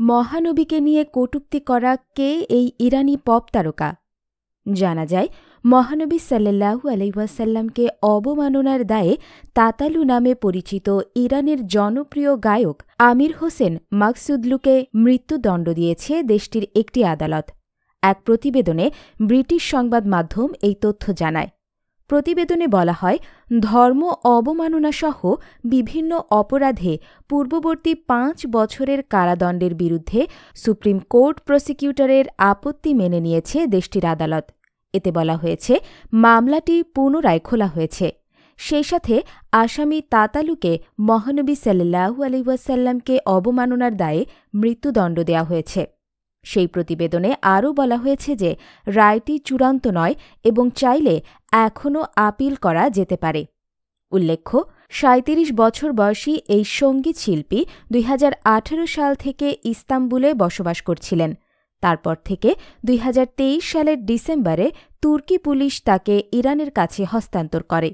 মহানবীকে নিয়ে কটূক্তি করা কে এই ইরানি পপ তারকা? জানা যায়, মহানবী সাল্লাল্লাহু আলাইহি ওয়াসাল্লামকে অবমাননার দায়ে তাতালু নামে পরিচিত ইরানের জনপ্রিয় গায়ক আমির হোসেন মাকসুদলুকে মৃত্যুদণ্ড দিয়েছে দেশটির একটি আদালত। এক প্রতিবেদনে ব্রিটিশ সংবাদ মাধ্যম এই তথ্য জানায়। প্রতিবেদনে বলা হয়, ধর্ম অবমাননাসহ বিভিন্ন অপরাধে পূর্ববর্তী 5 বছরের কারাদণ্ডের বিরুদ্ধে সুপ্রিম কোর্ট প্রসিকিউটরের আপত্তি মেনে নিয়েছে দেশটির আদালত। এতে বলা হয়েছে, মামলাটি পুনরায় খোলা হয়েছে। সেই সাথে আসামি তাতালুকে মহানবী সাল্লাল্লাহু আলাইহি ওয়াসাল্লামকে অবমাননার দায়ে মৃত্যুদণ্ড দেওয়া হয়েছে। সেই প্রতিবেদনে আরও বলা হয়েছে যে রায়টি চূড়ান্ত নয় এবং চাইলে এখনও আপিল করা যেতে পারে। উল্লেখ্য, ৩৭ বছর বয়সী এই সঙ্গীত শিল্পী ২০১৮ সাল থেকে ইস্তাম্বুলে বসবাস করছিলেন। তারপর থেকে ২০২৩ সালের ডিসেম্বরে তুর্কি পুলিশ তাকে ইরানের কাছে হস্তান্তর করে।